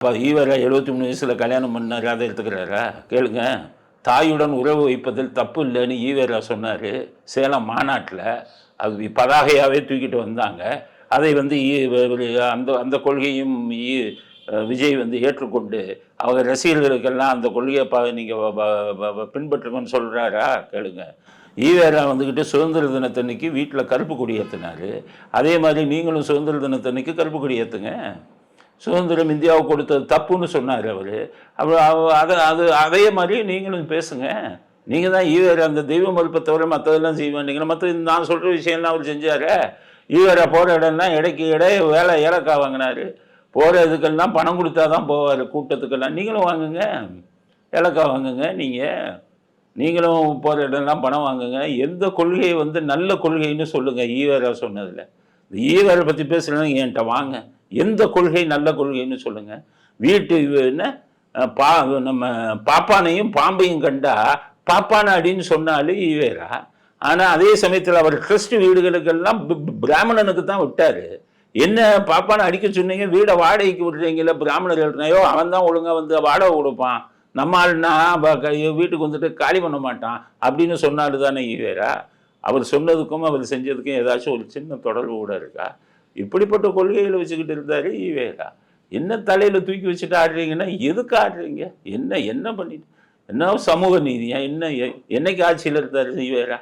இப்போ ஈவரை 73 வயசில் கல்யாணம் பண்ணார், அதை எடுத்துக்கிறாரா? கேளுங்க. தாயுடன் உறவு வைப்பதில் தப்பு இல்லைன்னு ஈவேரா சொன்னார் சேலம் மாநாட்டில். அது பதாகையாகவே தூக்கிட்டு வந்தாங்க. அதை வந்து அந்த அந்த கொள்கையும் விஜய் வந்து ஏற்றுக்கொண்டு அவங்க ரசிகர்களுக்கெல்லாம் அந்த கொள்கையை நீங்கள் பின்பற்றுங்கன்னு சொல்கிறாரா? கேளுங்க. ஈவேரா வந்துக்கிட்டு சுதந்திர தினத்தன்னைக்கு வீட்டில் கருப்பு கொடி ஏற்றினார். அதே மாதிரி நீங்களும் சுதந்திர தினத்தன்னைக்கு கருப்பு கொடி ஏற்றுங்க. சுதந்திரம் இந்தியாவுக்கு கொடுத்தது தப்புன்னு சொன்னார் அவர். அதே மாதிரி நீங்களும் பேசுங்க. நீங்கள் தான் ஈவேரா அந்த தெய்வ மறுப்பை தவிர மற்றதெல்லாம் செய்ய வேண்டிங்கன்னா மற்ற நான் சொல்கிற விஷயம்லாம் அவர் செஞ்சார். ஈவேரா போகிற இடம்லாம் இடைக்கு வேலை ஏலக்கா வாங்கினார். போகிற இதுக்கெல்லாம் பணம் கொடுத்தா தான் போவார் கூட்டத்துக்கெல்லாம். நீங்களும் வாங்குங்க, ஏலக்கா வாங்குங்க. நீங்களும் போகிற இடம்லாம் பணம் வாங்குங்க. எந்த கொள்கையை வந்து நல்ல கொள்கைன்னு சொல்லுங்கள். ஈவேரா சொன்னதில் இந்த ஈவேரா பற்றி பேசலாம் என்கிட்ட வாங்க. எந்த கொள்கை நல்ல கொள்கைன்னு சொல்லுங்கள். வீட்டு என்ன நம்ம பாப்பானையும் பாம்பையும் கண்டா பாப்பான அடின்னு சொன்னாலும் ஈவேரா. ஆனால் அதே சமயத்தில் அவர் ட்ரஸ்ட் வீடுகளுக்கெல்லாம் பிராமணனுக்கு தான் விட்டார். என்ன பாப்பானை அடிக்க சொன்னீங்க, வீடை வாடகைக்கு விடுறீங்கள பிராமணர்கள்னாயோ, அவன் தான் ஒழுங்காக வந்து வாடகை கொடுப்பான், நம்ம ஆளுனா வீட்டுக்கு வந்துட்டு காலி பண்ண மாட்டான் அப்படின்னு சொன்னாரு தானே ஈவேரா. அவர் சொன்னதுக்கும் அவர் செஞ்சதுக்கும் ஏதாச்சும் ஒரு சின்ன தொடர்பு கூட இருக்கா? இப்படிப்பட்ட கொள்கைகளை வச்சுக்கிட்டு இருந்தார் ஈவேரா. என்ன தலையில் தூக்கி வச்சுட்டு ஆடுறீங்கன்னா எதுக்கு ஆடுறீங்க? என்ன பண்ணிட்டு என்ன சமூக நீதியா? என்னைக்கு ஆட்சியில் இருந்தார் ஈவேரா?